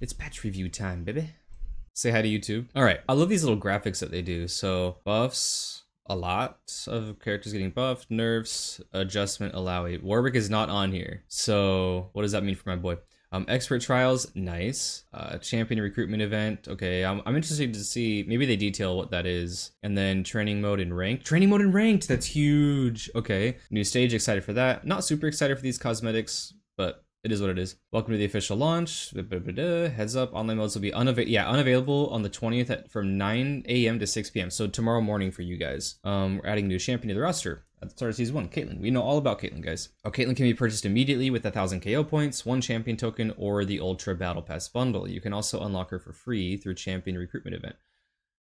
It's patch review time, baby. Say hi to YouTube. All right, I love these little graphics that they do. So buffs, a lot of characters getting buffed, nerfs, adjustment, Illaoi. Warwick is not on here. So what does that mean for my boy? Expert trials, nice. Champion recruitment event, okay. I'm interested to see, maybe they detail what that is. And then training mode and ranked. Training mode and ranked, that's huge. Okay, new stage, excited for that. Not super excited for these cosmetics, but it is what it is. Welcome to the official launch. Heads up, online modes will be unavailable on the 20th from 9 a.m. to 6 p.m. So tomorrow morning for you guys. We're adding a new champion to the roster. At the start of season 1, Caitlyn. We know all about Caitlyn, guys. Oh, Caitlyn can be purchased immediately with 1,000 KO points, 1 champion token, or the Ultra Battle Pass bundle. You can also unlock her for free through champion recruitment event,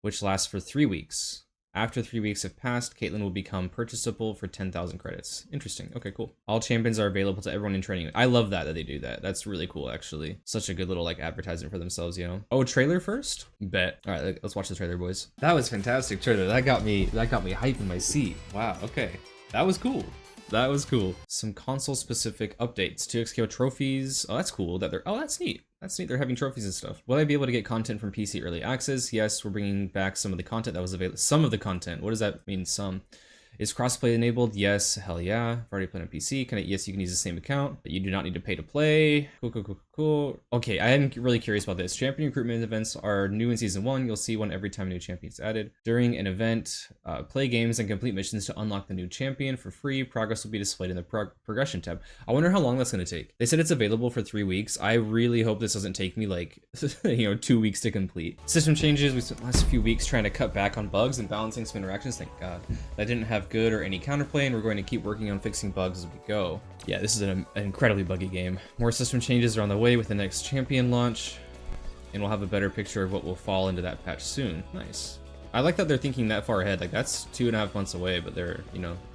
which lasts for 3 weeks. After 3 weeks have passed, Caitlyn will become purchasable for 10,000 credits. Interesting. Okay, cool. All champions are available to everyone in training. I love that they do that. That's really cool, actually. Such a good little like advertisement for themselves, you know. Oh, trailer first? Bet. All right, let's watch the trailer, boys. That was fantastic trailer. That got me hype in my seat. Wow. Okay, that was cool. That was cool. Some console-specific updates. 2xko trophies. Oh, that's cool. That's neat. That's neat. They're having trophies and stuff. Will I be able to get content from PC early access? Yes, we're bringing back some of the content that was available. Some of the content. What does that mean? Some. Is crossplay enabled? Yes. Hell yeah. I've already played on PC. Yes, you can use the same account, but you do not need to pay to play. Cool. Okay, I am really curious about this. Champion recruitment events are new in season 1. You'll see one every time a new champion is added. During an event, play games and complete missions to unlock the new champion for free. Progress will be displayed in the progression tab. I wonder how long that's going to take. They said it's available for 3 weeks. I really hope this doesn't take me like 2 weeks to complete. System changes. We spent the last few weeks trying to cut back on bugs and balancing some interactions. Thank God. That didn't have good or any counterplay, and we're going to keep working on fixing bugs as we go. Yeah, this is an incredibly buggy game. More system changes are on the way with the next champion launch, and we'll have a better picture of what will fall into that patch soon. Nice. I like that they're thinking that far ahead. Like, that's 2.5 months away, but they're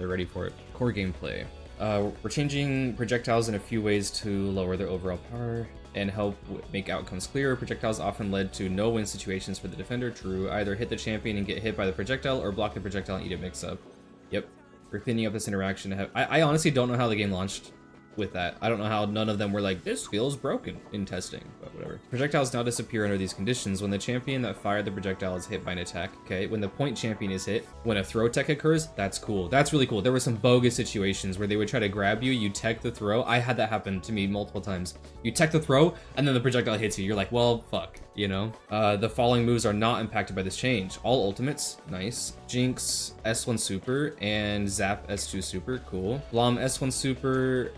ready for it. Core gameplay. We're changing projectiles in a few ways to lower their overall power and help make outcomes clearer. Projectiles often led to no-win situations for the defender. True. Either hit the champion and get hit by the projectile, or block the projectile and eat a mix-up. Yep. We're cleaning up this interaction to have. I honestly don't know how the game launched with that. I don't know how none of them were like, this feels broken in testing, but whatever. Projectiles now disappear under these conditions when the champion that fired the projectile is hit by an attack. Okay, when the point champion is hit, when a throw tech occurs, that's cool. That's really cool. There were some bogus situations where they would try to grab you, you tech the throw. I had that happen to me multiple times. You tech the throw, and then the projectile hits you. You're like, well, fuck, you know? The following moves are not impacted by this change. All ultimates, nice. Jinx S1 Super and Zap S2 Super, cool. Braum S1 Super,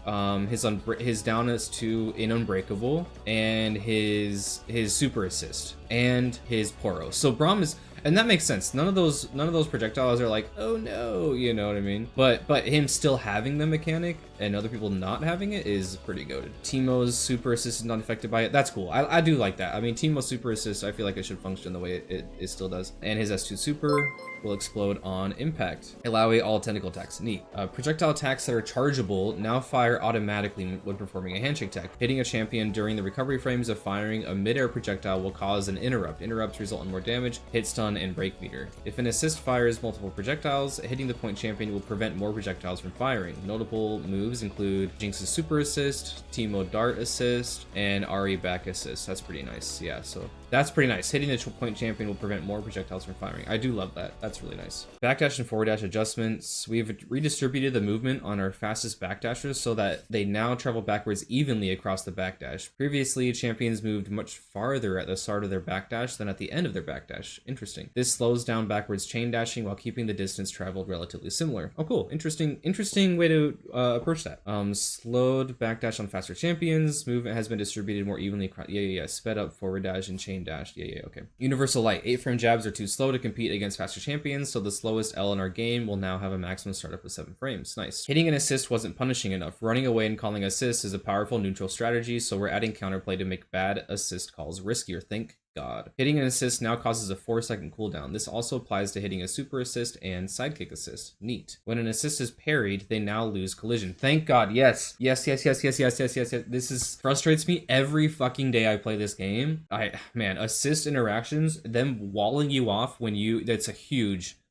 his down S2 in Unbreakable, and his super assist and his Poro. So Braum is, and that makes sense. None of those projectiles are like, oh no, you know what I mean? But him still having the mechanic and other people not having it is pretty goated. Teemo's super assist is not affected by it. That's cool. I do like that. I mean, Teemo's super assist, I feel like it should function the way it still does. And his S2 super will explode on impact. Illaoi all tentacle attacks. Neat. Projectile attacks that are chargeable now fire automatically when performing a handshake attack. Hitting a champion during the recovery frames of firing a mid-air projectile will cause an interrupt. Interrupts result in more damage, hit stun, and break meter. If an assist fires multiple projectiles, hitting the point champion will prevent more projectiles from firing. Notable moves include Jinx's super assist, Teemo dart assist, and Ahri back assist. That's pretty nice. Yeah, so that's pretty nice. Hitting the point champion will prevent more projectiles from firing. I do love that. That's really nice. Backdash and forward dash adjustments. We've redistributed the movement on our fastest backdashers so that they now travel backwards evenly across the backdash. Previously, champions moved much farther at the start of their backdash than at the end of their backdash. Interesting. This slows down backwards chain dashing while keeping the distance traveled relatively similar. Oh, cool. Interesting way to approach that. Slowed backdash on faster champions. Movement has been distributed more evenly across. Yeah. Sped up forward dash and chain dash. Yeah, okay. Universal light. 8-frame jabs are too slow to compete against faster champions, so the slowest L in our game will now have a maximum startup of 7 frames. Nice. Hitting an assist wasn't punishing enough. Running away and calling assist is a powerful neutral strategy, so we're adding counterplay to make bad assist calls riskier. Thank God. Hitting an assist now causes a 4-second cooldown. This also applies to hitting a super assist and sidekick assist. Neat. When an assist is parried, they now lose collision. Thank God. Yes. Yes. This frustrates me every fucking day I play this game. Man, assist interactions, them walling you off when that's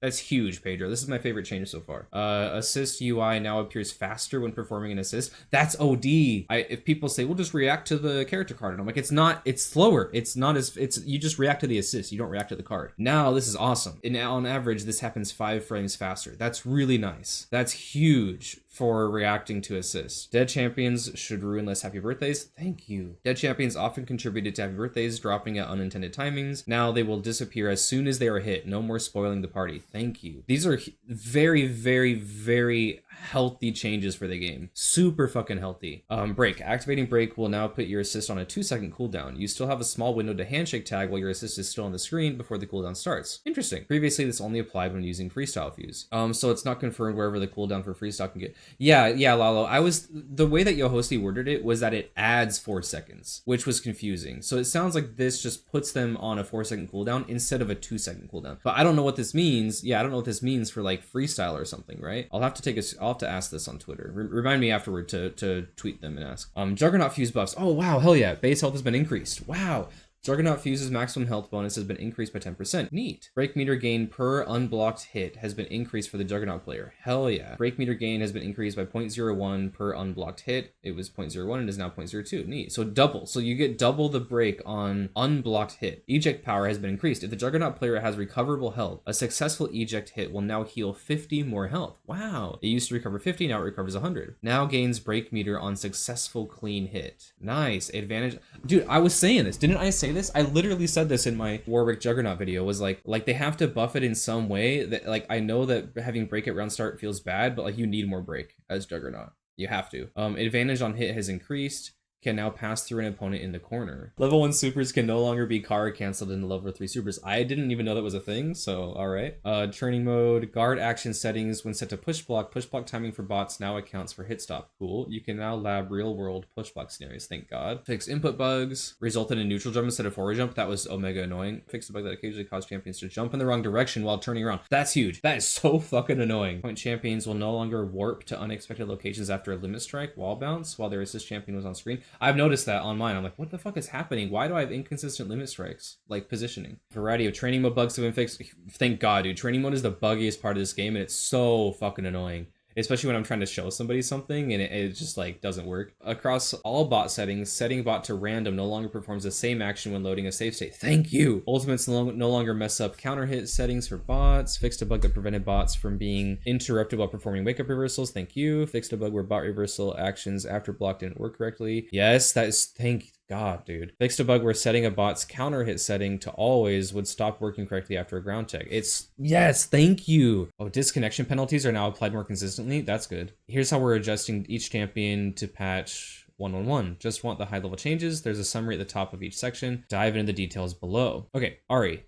That's huge, Pedro. This is my favorite change so far. Assist UI now appears faster when performing an assist. That's OD. If people say, we'll just react to the character card, and I'm like, it's not, it's slower. It's not as, you just react to the assist. You don't react to the card. Now, this is awesome. And on average, this happens 5 frames faster. That's really nice. That's huge for reacting to assists. Dead champions should ruin less happy birthdays. Thank you. Dead champions often contributed to happy birthdays, dropping at unintended timings. Now they will disappear as soon as they are hit. No more spoiling the party. Thank you. These are very, very, very healthy changes for the game. Super fucking healthy. Break. Activating break will now put your assist on a 2-second cooldown. You still have a small window to handshake tag while your assist is still on the screen before the cooldown starts. Interesting. Previously, this only applied when using freestyle fuse. So it's not confirmed wherever the cooldown for freestyle can get. Yeah, Lalo. The way that Yohosti worded it was that it adds 4 seconds, which was confusing. So it sounds like this just puts them on a 4-second cooldown instead of a 2-second cooldown. But I don't know what this means. Yeah, I don't know what this means for like freestyle or something, right? I'll have to ask this on Twitter. Remind me afterward to tweet them and ask. Juggernaut fuse buffs. Oh wow, hell yeah. Base health has been increased. Wow. Juggernaut Fuse's maximum health bonus has been increased by 10%. Neat. Break meter gain per unblocked hit has been increased for the Juggernaut player. Hell yeah. Break meter gain has been increased by 0.01 per unblocked hit. It was 0.01 and is now 0.02. Neat. So double. So you get double the break on unblocked hit. Eject power has been increased. If the Juggernaut player has recoverable health, a successful eject hit will now heal 50 more health. Wow. It used to recover 50, now it recovers 100. Now gains break meter on successful clean hit. Nice. Advantage. Dude, I was saying this. Didn't I say this? I literally said this in my Warwick Juggernaut video, was like they have to buff it in some way that, like, I know that having break at round start feels bad, but like you need more break as Juggernaut. You have to. Advantage on hit has increased. Can now pass through an opponent in the corner. Level 1 supers can no longer be car canceled in the level 3 supers. I didn't even know that was a thing, so alright. Training mode, guard action settings when set to push block timing for bots now accounts for hit stop. Cool. You can now lab real world push block scenarios, thank god. Fixed input bugs, resulted in neutral jump instead of forward jump. That was omega annoying. Fixed a bug that occasionally caused champions to jump in the wrong direction while turning around. That's huge. That is so fucking annoying. Point champions will no longer warp to unexpected locations after a limit strike wall bounce while their assist champion was on screen. I've noticed that on mine. I'm like, what the fuck is happening? Why do I have inconsistent limit strikes? Like positioning. Variety of training mode bugs have been fixed. Thank god, dude. Training mode is the buggiest part of this game, and it's so fucking annoying. Especially when I'm trying to show somebody something and it just like doesn't work. Across all bot settings, setting bot to random no longer performs the same action when loading a save state. Thank you. Ultimates no longer mess up counter hit settings for bots. Fixed a bug that prevented bots from being interrupted while performing wake up reversals. Thank you. Fixed a bug where bot reversal actions after block didn't work correctly. Yes, that is, thank god, dude. Fixed a bug where setting a bot's counter hit setting to always would stop working correctly after a ground tech. It's, yes, thank you. Oh, disconnection penalties are now applied more consistently. That's good. Here's how we're adjusting each champion to patch 111. Just want the high level changes. There's a summary at the top of each section. Dive into the details below. Okay, Ahri.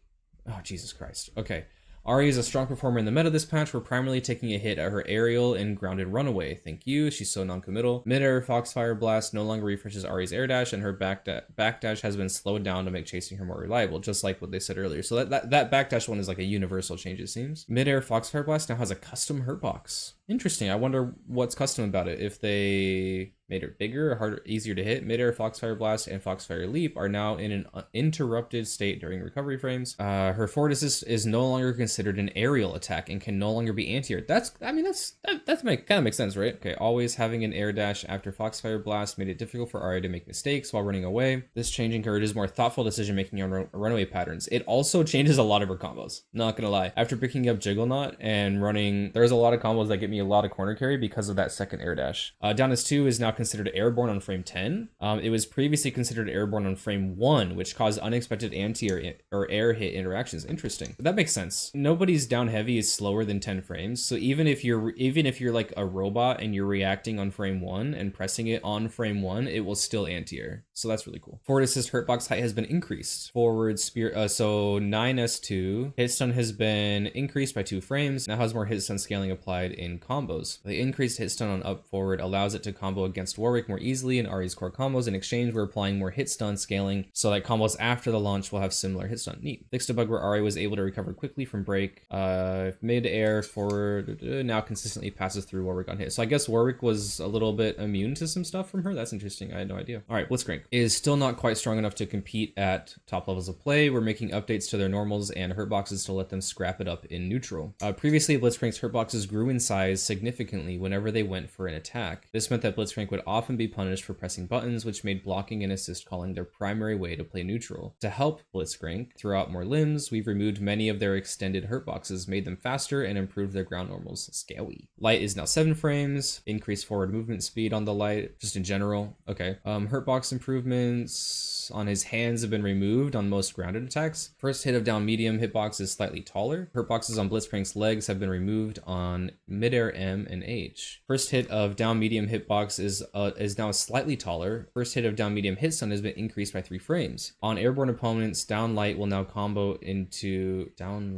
Oh, Jesus Christ. Okay. Ahri is a strong performer in the meta this patch. We're primarily taking a hit at her aerial and grounded runaway. Thank you. She's so non-committal. Mid-air Foxfire Blast no longer refreshes Ahri's air dash, and her backdash has been slowed down to make chasing her more reliable, just like what they said earlier. So that backdash one is like a universal change, it seems. Mid-air Foxfire Blast now has a custom hurt box. Interesting. I wonder what's custom about it. If they made it bigger or harder, easier to hit. Mid-air Foxfire Blast and Foxfire Leap are now in an interrupted state during recovery frames. Her forward assist is no longer considered an aerial attack and can no longer be anti-air. That kind of makes sense, right? Okay, always having an air dash after Foxfire Blast made it difficult for Ahri to make mistakes while running away. This change encourages more thoughtful decision making on runaway patterns. It also changes a lot of her combos, not gonna lie. After picking up Jiggleknot and running, there's a lot of combos that get me a lot of corner carry because of that second air dash. Down as 2 is now considered airborne on frame 10. It was previously considered airborne on frame 1, which caused unexpected anti or air hit interactions. Interesting. But that makes sense. Nobody's down heavy is slower than 10 frames. So even if you're like a robot and you're reacting on frame 1 and pressing it on frame 1, it will still anti-air. So that's really cool. Forward assist hurt box height has been increased. Forward spear, so 9s2 hit stun has been increased by 2 frames. Now has more hit stun scaling applied in combos. The increased hit stun on up forward allows it to combo against Warwick more easily in Ahri's core combos. In exchange, we're applying more hit stun scaling so that combos after the launch will have similar hit stun. Neat. Fixed a bug where Ahri was able to recover quickly from break. Mid-air forward now consistently passes through Warwick on hit. So I guess Warwick was a little bit immune to some stuff from her. That's interesting. I had no idea. All right, Blitzcrank is still not quite strong enough to compete at top levels of play. We're making updates to their normals and hurt boxes to let them scrap it up in neutral. Previously, Blitzcrank's hurt boxes grew in size significantly whenever they went for an attack. This meant that Blitzcrank would often be punished for pressing buttons, which made blocking and assist calling their primary way to play neutral. To help Blitzcrank throw out more limbs, we've removed many of their extended hurt boxes, made them faster, and improved their ground normals. Scary. Light is now 7 frames, increased forward movement speed on the light, just in general. Okay. Hurt box improvements on his hands have been removed on most grounded attacks. First hit of down medium hitbox is slightly taller. Hurt boxes on Blitzcrank's legs have been removed on midair M and H. First hit of down medium hitbox is now slightly taller. First hit of down medium hit stun has been increased by 3 frames. On airborne opponents, down light will now combo into down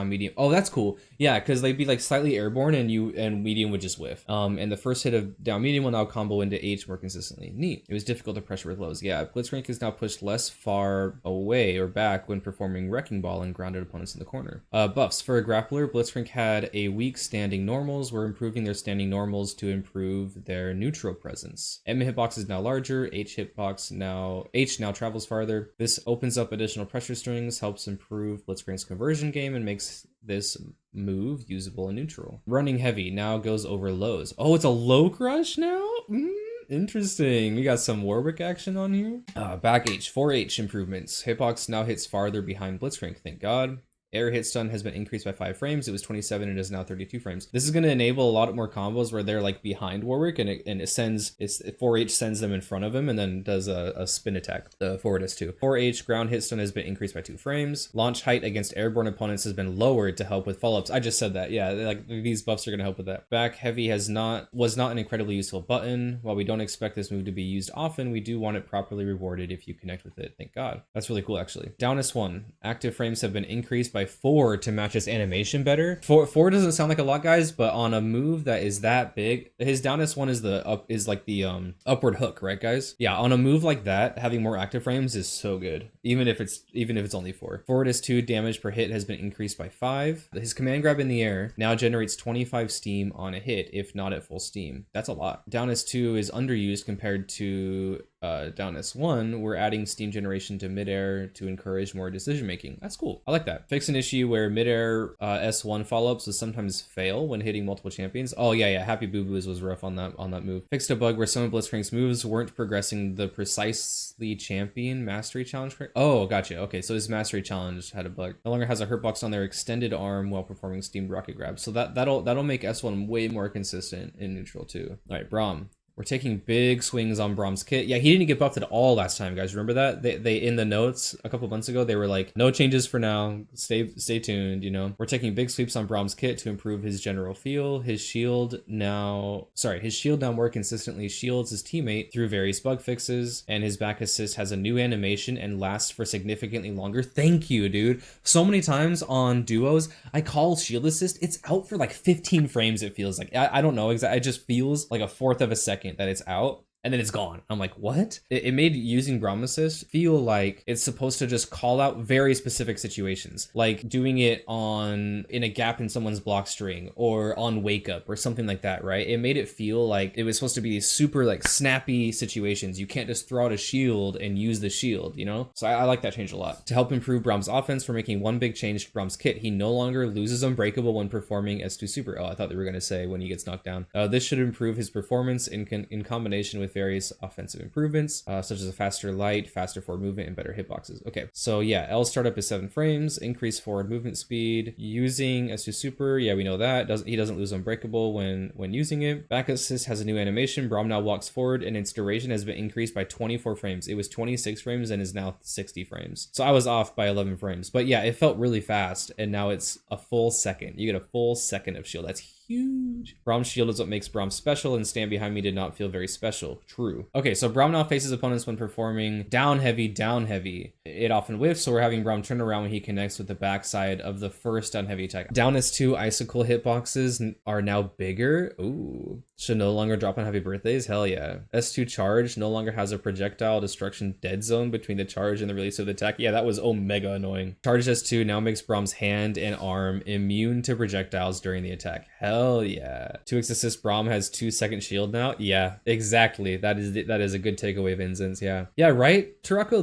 medium. Oh, that's cool. Yeah, because they'd be like slightly airborne and medium would just whiff. And the first hit of down medium will now combo into H more consistently. Neat. It was difficult to pressure with lows. Yeah, Blitzcrank is now pushed less far away or back when performing Wrecking Ball and grounded opponents in the corner. Buffs. For a grappler, Blitzcrank had a weak standing normals. We're improving their standing normals to improve their neutral presence. M hitbox is now larger. H now travels farther. This opens up additional pressure strings, helps improve Blitzcrank's conversion game, and makes this move usable in neutral. Running heavy now goes over lows. Oh, it's a low crush now? Interesting. We got some Warwick action on here. Back H, 4H improvements. Hitbox now hits farther behind Blitzcrank, thank God. Air hit stun has been increased by 5 frames. It was 27 and is now 32 frames. This is going to enable a lot more combos where they're like behind Warwick and it 4H sends them in front of him and then does a spin attack. The forward S2. 4H ground hit stun has been increased by 2 frames. Launch height against airborne opponents has been lowered to help with follow-ups. I just said that. Yeah, like these buffs are going to help with that. Back heavy was not an incredibly useful button. While we don't expect this move to be used often, we do want it properly rewarded if you connect with it. Thank God. That's really cool actually. Down S1. Active frames have been increased by 4 to match his animation better. 4 doesn't sound like a lot, guys, but on a move that is that big, his down S1 is like the upward hook, right, guys? Yeah, on a move like that, having more active frames is so good. Even if it's only 4. Forward S2 damage per hit has been increased by 5. His command grab in the air now generates 25 steam on a hit, if not at full steam. That's a lot. Down S2 is underused compared to down S1. We're adding steam generation to midair to encourage more decision making. That's cool. I like that. Fix an issue where midair S1 follow-ups will sometimes fail when hitting multiple champions. Oh yeah, Happy Boo Boos was rough on that move. Fixed a bug where some of Blitzcrank's moves weren't progressing the precisely champion mastery challenge. Oh, gotcha. Okay, so his mastery challenge had a bug. No longer has a hurt box on their extended arm while performing steam rocket grab. So that'll make S1 way more consistent in neutral too. All right, Braum. We're taking big swings on Braum's kit. Yeah, he didn't get buffed at all last time, guys. Remember that? They in the notes a couple months ago, they were like, no changes for now. Stay tuned, you know. We're taking big sweeps on Braum's kit to improve his general feel. His shield now more consistently shields his teammate through various bug fixes, and his back assist has a new animation and lasts for significantly longer. Thank you, dude. So many times on duos, I call shield assist. It's out for like 15 frames, it feels like. I don't know exactly. It just feels like a fourth of a second that it's out and then it's gone. I'm like, what? It made using Braum Assist feel like it's supposed to just call out very specific situations, like doing it in a gap in someone's block string or on wake up or something like that, right? It made it feel like it was supposed to be these super like snappy situations. You can't just throw out a shield and use the shield, you know? So I like that change a lot. To help improve Braum's offense, we're making one big change to Braum's kit. He no longer loses Unbreakable when performing S2 Super. Oh, I thought they were going to say when he gets knocked down. This should improve his performance in combination with various offensive improvements, such as a faster light, faster forward movement, and better hitboxes. Okay, so yeah, L startup is 7 frames, increase forward movement speed, using S2 Super, yeah, we know that. He doesn't lose Unbreakable when using it. Back assist has a new animation. Braum now walks forward, and its duration has been increased by 24 frames. It was 26 frames and is now 60 frames. So I was off by 11 frames, but yeah, it felt really fast, and now it's a full second. You get a full second of shield. That's huge. Braum's shield is what makes Braum special, and Stand Behind Me did not feel very special. True. Okay, so Braum now faces opponents when performing down heavy, down heavy. It often whiffs, so we're having Braum turn around when he connects with the backside of the first down heavy attack. Down S2 icicle hitboxes are now bigger. Ooh. Should no longer drop on Happy Birthdays? Hell yeah. S2 charge no longer has a projectile destruction dead zone between the charge and the release of the attack. Yeah, that was mega annoying. Charge S2 now makes Braum's hand and arm immune to projectiles during the attack. Hell yeah. 2x assist Braum has 2-second shield now. Yeah, exactly. That is a good takeaway of Incense. Yeah. Yeah, right? Turako,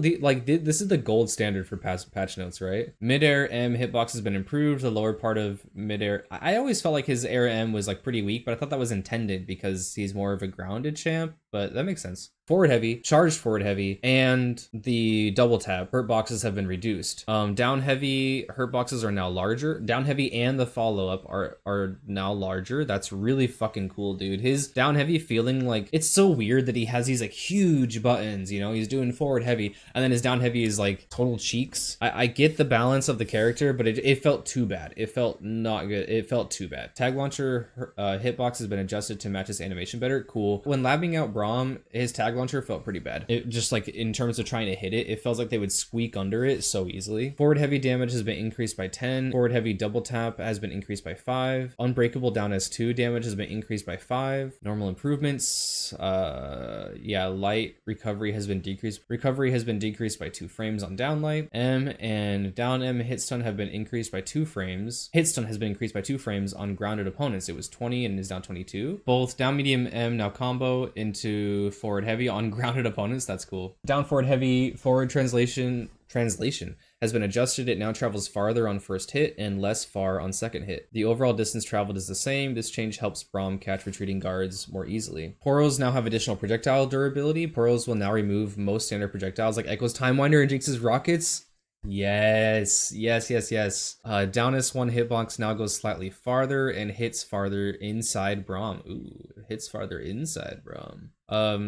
this is the gold standard for patch notes, right? Mid-air M hitbox has been improved. The lower part of mid-air. I always felt like his air M was like pretty weak, but I thought that was intended because he's more of a grounded champ, but that makes sense. Forward heavy, charged forward heavy, and the double tap hurt boxes have been reduced. Down heavy hurt boxes are now larger. Down heavy and the follow up are now larger. That's really fucking cool, dude. His down heavy feeling like it's so weird that he has these like huge buttons, you know, he's doing forward heavy and then his down heavy is like total cheeks. I get the balance of the character, but it felt too bad. It felt not good. It felt too bad. Tag launcher hitbox has been adjusted to match his animation better. Cool. When labbing out Braum, his tag launcher felt pretty bad. It just like in terms of trying to hit it, it feels like they would squeak under it so easily. Forward heavy damage has been increased by 10. Forward heavy double tap has been increased by 5. Unbreakable down S2 damage has been increased by 5. Normal improvements. Yeah, light recovery has been decreased. Recovery has been decreased by 2 frames on down light. M and down M hit stun have been increased by 2 frames. Hit stun has been increased by 2 frames on grounded opponents. It was 20 and is down 22. Both down medium M now combo into forward heavy on grounded opponents. That's cool. Down forward heavy forward translation has been adjusted. It now travels farther on first hit and less far on second hit. The overall distance traveled is the same. This change helps Braum catch retreating guards more easily. Poros now have additional projectile durability. Poros will now remove most standard projectiles like Ekko's Time Winder and Jinx's rockets. Yes. Down S1 hitbox now goes slightly farther and hits farther inside Braum. Ooh, hits farther inside Braum.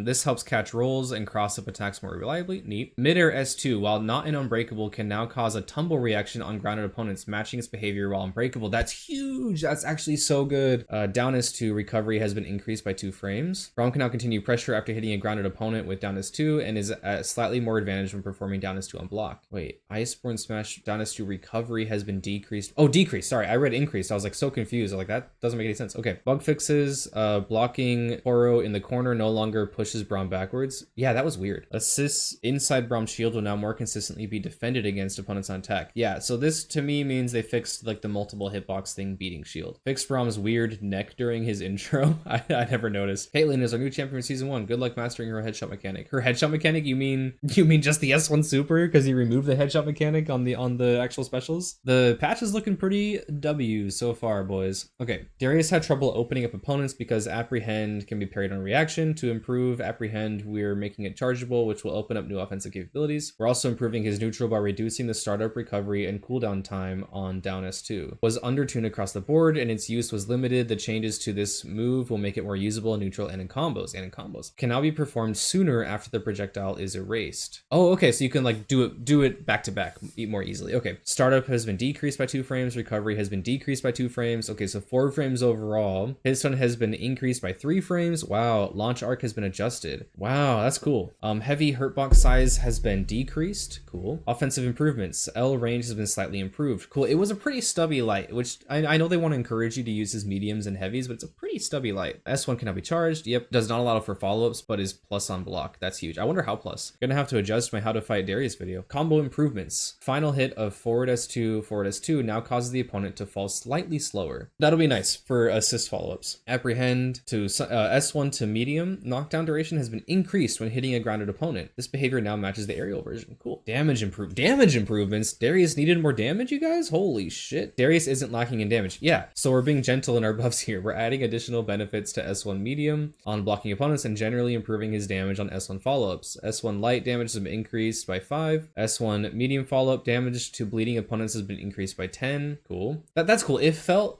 This helps catch rolls and cross-up attacks more reliably. Neat. Mid-air S2, while not an unbreakable, can now cause a tumble reaction on grounded opponents, matching its behavior while unbreakable. That's huge. That's actually so good. Down S2 recovery has been increased by 2 frames. Braum can now continue pressure after hitting a grounded opponent with down S2 and is at slightly more advantage when performing down S2 on block. Wait, Iceborne Smash down S2 recovery has been decreased. Oh, decreased. Sorry, I read increased. I was like so confused. I was like, that doesn't make any sense. Okay, bug fixes. Blocking Poro in the corner no longer pushes Braum backwards. Yeah, that was weird. Assists inside Braum's shield will now more consistently be defended against opponents on attack. Yeah, so this to me means they fixed like the multiple hitbox thing beating shield. Fixed Braum's weird neck during his intro. I never noticed. Caitlyn is our new champion for season 1. Good luck mastering her headshot mechanic. Her headshot mechanic? You mean just the S1 super because he removed the headshot mechanic on the actual specials? The patch is looking pretty W so far, boys. Okay, Darius had trouble opening up opponents because apprehend can be parried on reaction. To improve apprehend, we're making it chargeable, which will open up new offensive capabilities. We're also improving his neutral by reducing the startup recovery and cooldown time on down S2. Was undertuned across the board and its use was limited. The changes to this move will make it more usable in neutral and in combos. Can now be performed sooner after the projectile is erased. Oh, okay, so you can like do it back to back more easily. Okay, startup has been decreased by 2 frames. Recovery has been decreased by 2 frames. Okay, so 4 frames overall. Hit stun has been increased by 3 frames. Wow, launch arc has been adjusted. Wow, that's cool. Heavy hurtbox size has been decreased. Cool. Offensive improvements. L range has been slightly improved. Cool. It was a pretty stubby light, which I know they want to encourage you to use his mediums and heavies, but it's a pretty stubby light. S1 cannot be charged. Yep. Does not allow for follow-ups, but is plus on block. That's huge. I wonder how plus. Gonna have to adjust my how to fight Darius video. Combo improvements. Final hit of forward S2 now causes the opponent to fall slightly slower. That'll be nice for assist follow-ups. Apprehend to S1 to medium. Knockdown duration has been increased when hitting a grounded opponent. This behavior now matches the aerial version. Cool. Damage improvements. Darius needed more damage, you guys? Holy shit. Darius isn't lacking in damage. Yeah, so we're being gentle in our buffs here. We're adding additional benefits to S1 medium on blocking opponents and generally improving his damage on S1 follow-ups. S1 light damage has been increased by 5. S1 medium follow-up damage to bleeding opponents has been increased by 10. Cool. That's cool. It felt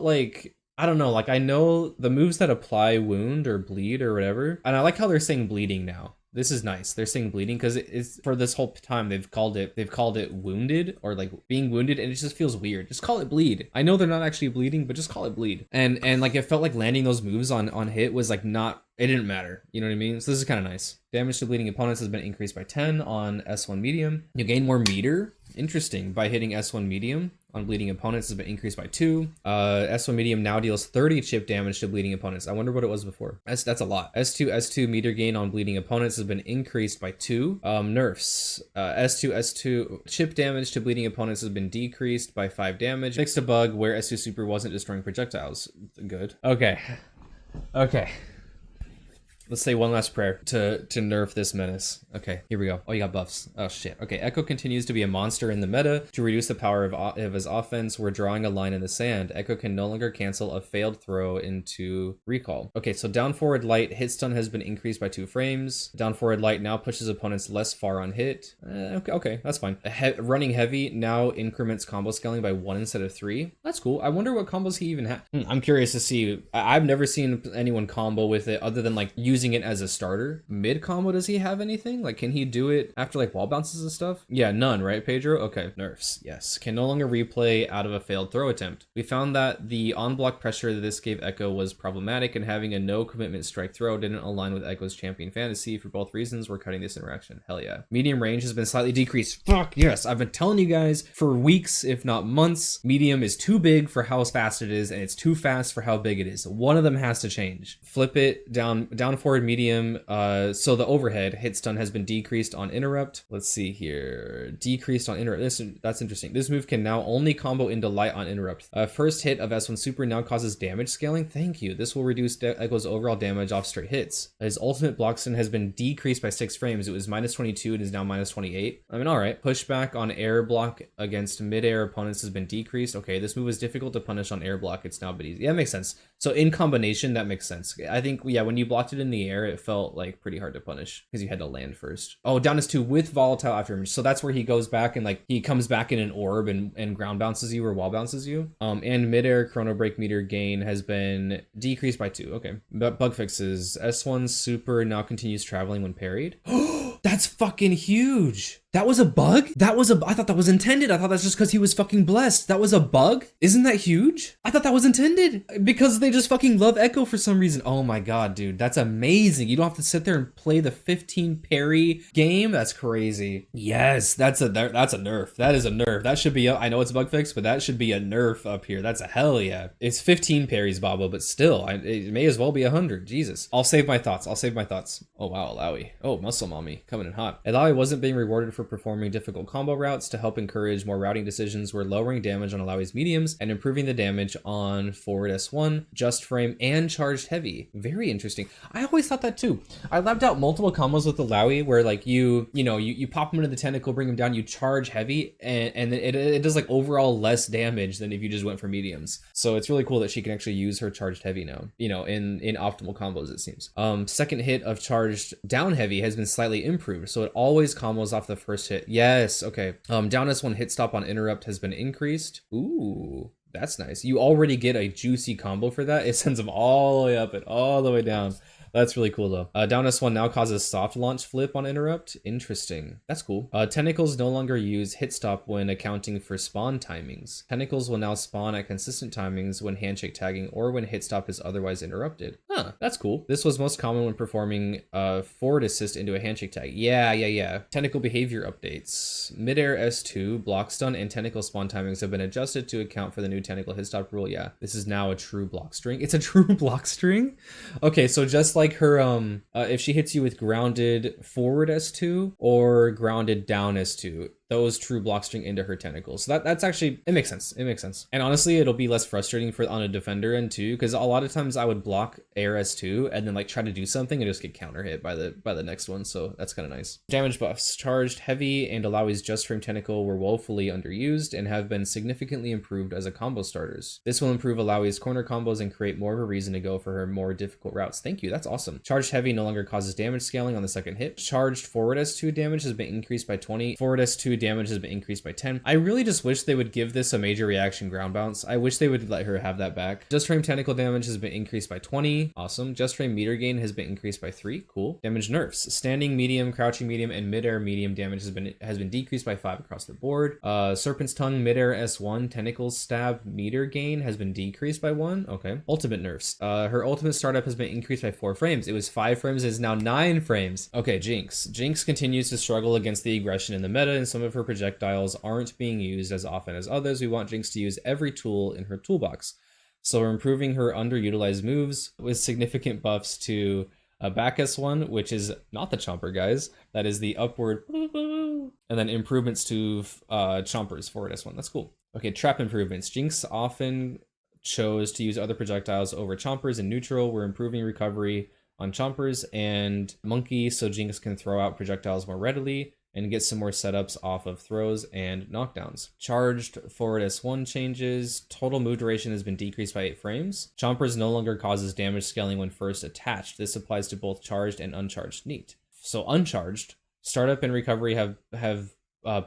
like, I don't know, like I know the moves that apply wound or bleed or whatever, and I like how they're saying bleeding now. This is nice. They're saying bleeding because it's for this whole time they've called it wounded or like being wounded, and it just feels weird. Just call it bleed. I know they're not actually bleeding, but just call it bleed. And like it felt like landing those moves on hit was like not, it didn't matter. You know what I mean? So this is kind of nice. Damage to bleeding opponents has been increased by 10 on S1 medium. You gain more meter. Interesting. By hitting S1 medium on bleeding opponents has been increased by 2. S1 medium now deals 30 chip damage to bleeding opponents. I wonder what it was before. That's a lot. S2 meter gain on bleeding opponents has been increased by 2. Nerfs. S2 chip damage to bleeding opponents has been decreased by 5 damage. Fixed a bug where S2 super wasn't destroying projectiles. Good. Okay. Let's say one last prayer to nerf this menace. Okay, here we go. Oh, you got buffs. Oh shit. Okay, Ekko continues to be a monster in the meta. To reduce the power of his offense, we're drawing a line in the sand. Ekko can no longer cancel a failed throw into recall. Okay, so down forward light hit stun has been increased by 2 frames. Down forward light now pushes opponents less far on hit. Okay, that's fine. Running heavy now increments combo scaling by 1 instead of 3. That's cool. I wonder what combos he even has. I'm curious to see. I've never seen anyone combo with it other than like using it as a starter. Mid combo, does he have anything? Like, can he do it after like wall bounces and stuff? Yeah, none, right, Pedro? Okay, nerfs. Yes, can no longer replay out of a failed throw attempt. We found that the on-block pressure that this gave Ekko was problematic, and having a no commitment strike throw didn't align with Ekko's champion fantasy. For both reasons, we're cutting this interaction. Hell yeah. Medium range has been slightly decreased. Fuck yes, I've been telling you guys for weeks, if not months. Medium is too big for how fast it is, and it's too fast for how big it is. One of them has to change. Flip it down forward medium. So the overhead hit stun has been decreased on interrupt. Let's see here. Decreased on interrupt. That's interesting. This move can now only combo into light on interrupt. First hit of S1 super now causes damage scaling. Thank you. This will reduce Ekko's overall damage off straight hits. His ultimate block stun has been decreased by 6 frames. It was -22 and is now -28. I mean, all right. Pushback on air block against mid-air opponents has been decreased. Okay, this move was difficult to punish on air block. It's now a bit easy. Yeah, that makes sense. So in combination, that makes sense. I think, yeah, when you blocked it in the air, it felt like pretty hard to punish because you had to land first. Oh, down is 2 with volatile afterimage. So that's where he goes back and like he comes back in an orb and ground bounces you or wall bounces you. And midair chrono break meter gain has been decreased by 2. Okay. But bug fixes. S1 super now continues traveling when parried. That's fucking huge. That was a bug? I thought that was intended. I thought that's just because he was fucking blessed. That was a bug? Isn't that huge? I thought that was intended because they just fucking love Ekko for some reason. Oh my god, dude. That's amazing. You don't have to sit there and play the 15 parry game. That's crazy. Yes, that's a nerf. That is a nerf. That should be, I know it's a bug fix, but that should be a nerf up here. That's a hell yeah. It's 15 parries, Babo, but still, it may as well be 100. Jesus. I'll save my thoughts. Oh wow, Illaoi. Oh, muscle mommy coming in hot. Illaoi wasn't being rewarded for performing difficult combo routes. To help encourage more routing decisions, we're lowering damage on Illaoi's mediums and improving the damage on forward S1, just frame, and charged heavy. Very interesting. I always thought that too. I labbed out multiple combos with Illaoi where like you pop him into the tentacle, bring him down, you charge heavy, and then it does like overall less damage than if you just went for mediums. So it's really cool that she can actually use her charged heavy now, in optimal combos, it seems. Second hit of charged down heavy has been slightly improved, so it always combos off the first hit. Yes, okay. Down S1 hit stop on interrupt has been increased. Ooh, that's nice. You already get a juicy combo for that. It sends them all the way up and all the way down. That's really cool though. Down S1 now causes soft launch flip on interrupt. Interesting. That's cool. Tentacles no longer use hit stop when accounting for spawn timings. Tentacles will now spawn at consistent timings when handshake tagging or when hit stop is otherwise interrupted. Huh, that's cool. This was most common when performing forward assist into a handshake tag. Yeah. Tentacle behavior updates. Midair S2, block stun, and tentacle spawn timings have been adjusted to account for the new tentacle hit stop rule. Yeah, this is now a true block string. It's a true block string? Okay, so just like her if she hits you with grounded forward S2 or grounded down S2, those true block string into her tentacles. So that's actually, it makes sense. And honestly, it'll be less frustrating on a defender end too, because a lot of times I would block air S2 and then like try to do something and just get counter hit by the next one. So that's kind of nice. Damage buffs. Charged heavy and Illaoi's just frame tentacle were woefully underused and have been significantly improved as a combo starters. This will improve Illaoi's corner combos and create more of a reason to go for her more difficult routes. Thank you. That's awesome. Charged heavy no longer causes damage scaling on the second hit. Charged forward S2 damage has been increased by 20. Forward S2 2, damage has been increased by 10. I really just wish they would give this a major reaction ground bounce. I wish they would let her have that back. Just frame tentacle damage has been increased by 20. Awesome. Just frame meter gain has been increased by 3. Cool. Damage nerfs. Standing medium, crouching medium, and midair medium damage has been decreased by 5 across the board. Serpent's tongue, midair S1, tentacles stab meter gain has been decreased by 1. Okay. Ultimate nerfs. Her ultimate startup has been increased by 4 frames. It was 5 frames, it is now 9 frames. Okay, Jinx. Jinx continues to struggle against the aggression in the meta, and some of her projectiles aren't being used as often as others. We want Jinx to use every tool in her toolbox. So we're improving her underutilized moves with significant buffs to back S1, which is not the chomper, guys. That is the upward, and then improvements to chompers forward S1. That's cool. Okay, trap improvements. Jinx often chose to use other projectiles over chompers in neutral. We're improving recovery on chompers and monkey so Jinx can throw out projectiles more readily and get some more setups off of throws and knockdowns. Charged forward S1 changes. Total move duration has been decreased by 8 frames. Chompers no longer causes damage scaling when first attached. This applies to both charged and uncharged. Neat. So uncharged, startup and recovery have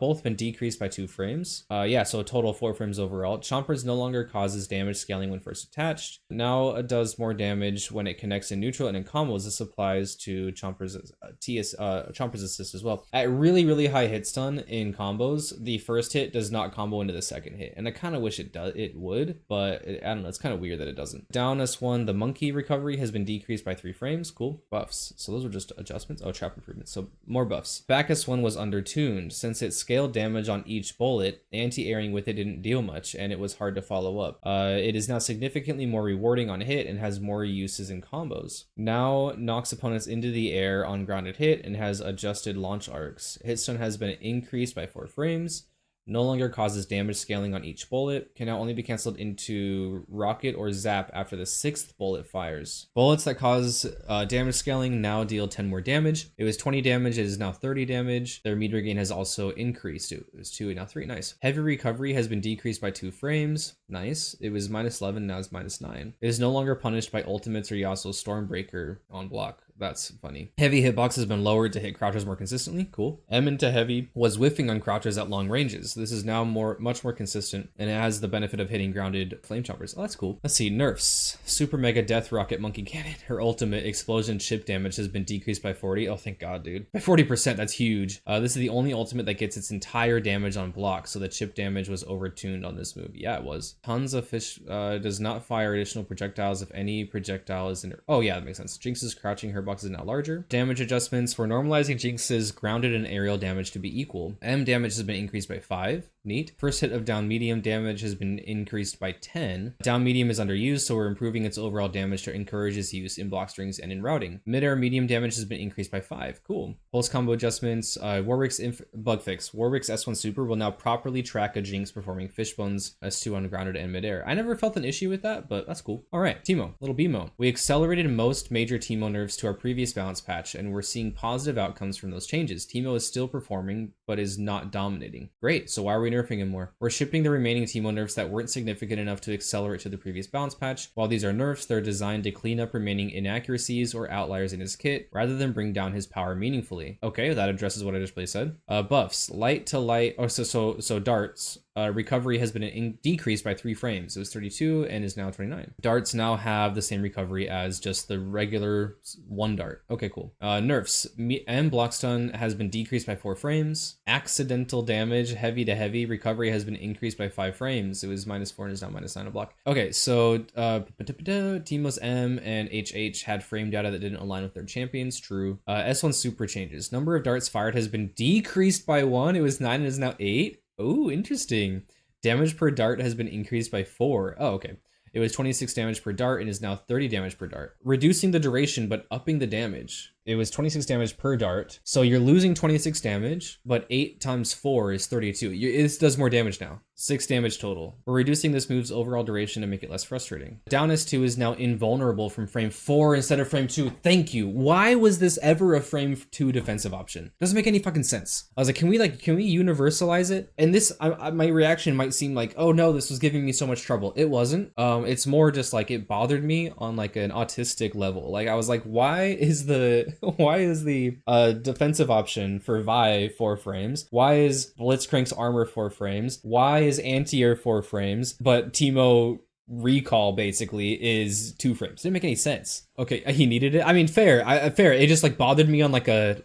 both been decreased by 2 frames. Yeah, so a total of 4 frames overall. Chompers no longer causes damage scaling when first attached. Now it does more damage when it connects in neutral and in combos. This applies to Chomper's Chomper's assist as well. At really, really high hit stun in combos, the first hit does not combo into the second hit. And I kind of wish it would, but I don't know, it's kind of weird that it doesn't. Down S1, the monkey recovery has been decreased by 3 frames. Cool. Buffs. So those were just adjustments. Oh, trap improvements. So more buffs. Back S1 was undertuned. Since it scaled damage on each bullet, anti-airing with it didn't deal much, and it was hard to follow up. It is now significantly more rewarding on hit and has more uses in combos. Now knocks opponents into the air on grounded hit and has adjusted launch arcs. Hitstun has been increased by 4 frames. No longer causes damage scaling on each bullet. Can now only be canceled into rocket or zap after the 6th bullet fires. Bullets that cause damage scaling now deal 10 more damage. It was 20 damage, it is now 30 damage. Their meter gain has also increased. It was 2 and now 3, nice. Heavy recovery has been decreased by 2 frames, nice. It was -11, now it's -9. It is no longer punished by ultimates or Yasuo's Stormbreaker on block. That's funny. Heavy hitbox has been lowered to hit crouchers more consistently. Cool. M into heavy was whiffing on crouchers at long ranges. This is now much more consistent, and it has the benefit of hitting grounded flame choppers. Oh, that's cool. Let's see. Nerfs. Super Mega Death Rocket Monkey Cannon. Her ultimate explosion chip damage has been decreased by 40. Oh, thank God, dude. By 40%, that's huge. This is the only ultimate that gets its entire damage on block, so the chip damage was overtuned on this move. Yeah, it was. Tons of fish does not fire additional projectiles if any projectile is in her. Oh, yeah, that makes sense. Jinx is crouching her box is now larger. Damage adjustments. We're normalizing Jinx's grounded and aerial damage to be equal. M damage has been increased by 5. Neat. First hit of down medium damage has been increased by 10. Down medium is underused, so we're improving its overall damage to encourage its use in block strings and in routing. Mid-air medium damage has been increased by 5. Cool. Pulse combo adjustments. Warwick's bug fix. Warwick's S1 super will now properly track a Jinx performing fishbones S2 on grounded and mid-air. I never felt an issue with that, but that's cool. All right, Teemo, little BMO. We accelerated most major Teemo nerfs to our previous balance patch, and we're seeing positive outcomes from those changes. Teemo is still performing, but is not dominating. Great, so why are we nerfing him more? We're shipping the remaining Teemo nerfs that weren't significant enough to accelerate to the previous balance patch. While these are nerfs, they're designed to clean up remaining inaccuracies or outliers in his kit, rather than bring down his power meaningfully. Okay, that addresses what I just said. Buffs, light to light, so darts. Recovery has been decreased by 3 frames. It was 32 and is now 29. Darts now have the same recovery as just the regular 1 dart. Okay, cool. Nerfs. M block stun has been decreased by 4 frames. Accidental damage, heavy to heavy. Recovery has been increased by 5 frames. It was -4 and is now -9 a block. Okay, so Teemo's M and HH had frame data that didn't align with their champions. True. S1 super changes. Number of darts fired has been decreased by 1. It was 9 and is now 8. Oh, interesting. Damage per dart has been increased by 4. Oh, okay. It was 26 damage per dart and is now 30 damage per dart. Reducing the duration, but upping the damage. It was 26 damage per dart. So you're losing 26 damage, but 8 times 4 is 32. It does more damage now. 6 damage total. We're reducing this move's overall duration to make it less frustrating. Down S2 is now invulnerable from frame 4 instead of frame 2. Thank you. Why was this ever a frame 2 defensive option? Doesn't make any fucking sense. I was like, can we universalize it? And this, my reaction might seem like, oh no, this was giving me so much trouble. It wasn't. It's more just like it bothered me on like an autistic level. Like I was like, why is the Why is the defensive option for Vi 4 frames? Why is Blitzcrank's armor 4 frames? Why is anti-air 4 frames, but Teemo recall basically is 2 frames? Didn't make any sense. Okay, he needed it. I mean, fair. Fair. It just like bothered me on like a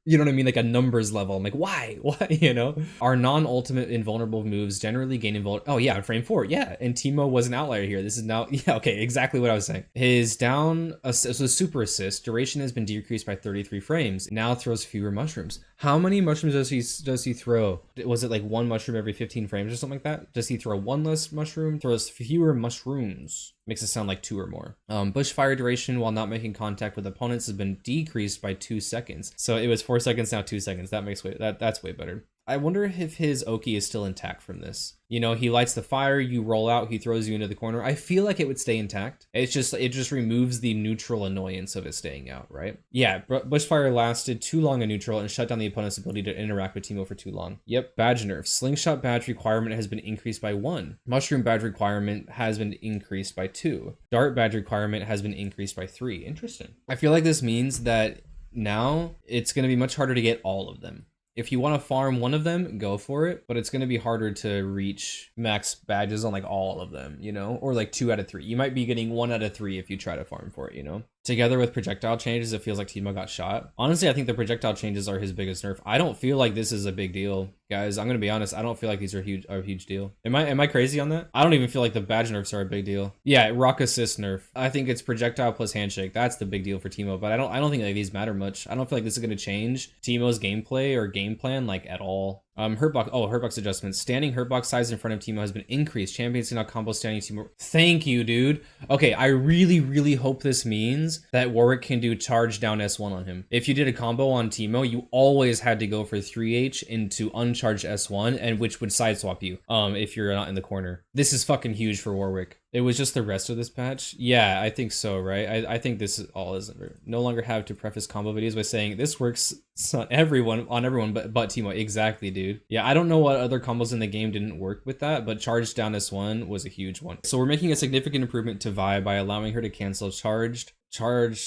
you know what I mean, like a numbers level. I'm like, why? You know, our non-ultimate invulnerable moves generally gain invulnerable. Oh yeah, frame 4. Yeah, and Teemo was an outlier here. This is now yeah, okay, exactly what I was saying. His down so super assist duration has been decreased by 33 frames. Now throws fewer mushrooms. How many mushrooms does he throw? Was it like 1 mushroom every 15 frames or something like that? Does he throw 1 less mushroom? Throws fewer mushrooms. Makes it sound like 2 or more. Bushfire duration while not making contact with opponents has been decreased by 2 seconds. So it was 4 seconds, now 2 seconds. That makes that's way better. I wonder if his Oki is still intact from this. You know, he lights the fire, you roll out, he throws you into the corner. I feel like it would stay intact. It just removes the neutral annoyance of it staying out, right? Yeah, Bushfire lasted too long in neutral and shut down the opponent's ability to interact with Teemo for too long. Yep, badge nerf. Slingshot badge requirement has been increased by 1. Mushroom badge requirement has been increased by 2. Dart badge requirement has been increased by 3. Interesting. I feel like this means that now it's going to be much harder to get all of them. If you want to farm one of them, go for it, but it's going to be harder to reach max badges on like all of them, you know, or like 2 out of 3. You might be getting 1 out of 3 if you try to farm for it, you know. Together with projectile changes, it feels like Teemo got shot. Honestly, I think the projectile changes are his biggest nerf. I don't feel like this is a big deal, guys. I'm gonna be honest. I don't feel like these are a huge deal. Am I crazy on that? I don't even feel like the badge nerfs are a big deal. Yeah, rock assist nerf. I think it's projectile plus handshake. That's the big deal for Teemo. But I don't think like these matter much. I don't feel like this is gonna change Teemo's gameplay or game plan like at all. Hurtbox adjustments. Standing hurtbox size in front of Teemo has been increased. Champions can now combo standing Teemo. Thank you, dude. Okay, I really hope this means that Warwick can do charge down S1 on him. If you did a combo on Teemo, you always had to go for 3H into uncharged S1, and which would sideswap you if you're not in the corner. This is fucking huge for Warwick. It was just the rest of this patch? Yeah, I think so, right? I think this is all isn't no longer have to preface combo videos by saying this works on everyone but Teemo. Exactly, dude. Yeah, I don't know what other combos in the game didn't work with that, but charged down S1 was a huge one. So we're making a significant improvement to Vi by allowing her to cancel charge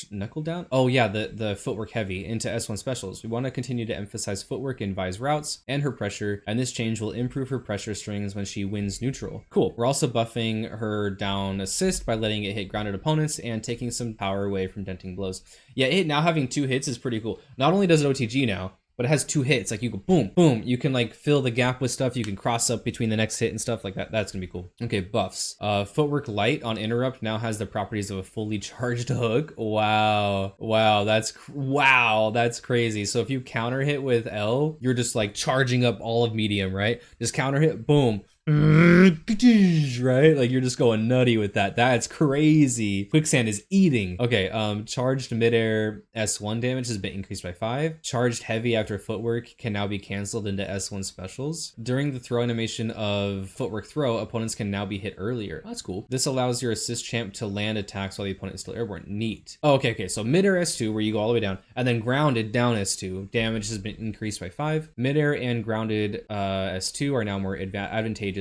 knuckle down. Oh yeah, the footwork heavy into S1 specials. We want to continue to emphasize footwork in Vi's routes and her pressure, and this change will improve her pressure strings when she wins neutral. Cool. We're also buffing her down assist by letting it hit grounded opponents and taking some power away from denting blows. Yeah, it now having 2 hits is pretty cool. Not only does it OTG now, but it has 2 hits. Like you go boom, boom. You can like fill the gap with stuff. You can cross up between the next hit and stuff like that. That's gonna be cool. Okay, buffs. Footwork light on interrupt now has the properties of a fully charged hook. Wow, that's crazy. So if you counter hit with L, you're just like charging up all of medium, right? Just counter hit, boom. Right, like you're just going nutty with that. That's crazy. Quicksand is eating. Okay, charged midair S1 damage has been increased by 5. Charged heavy after footwork can now be canceled into S1 specials. During the throw animation of footwork throw, opponents can now be hit earlier. Oh, that's cool. This allows your assist champ to land attacks while the opponent is still airborne. Neat. Oh, okay, so midair S2 where you go all the way down, and then grounded down S2 damage has been increased by 5. Midair and grounded S2 are now more advantageous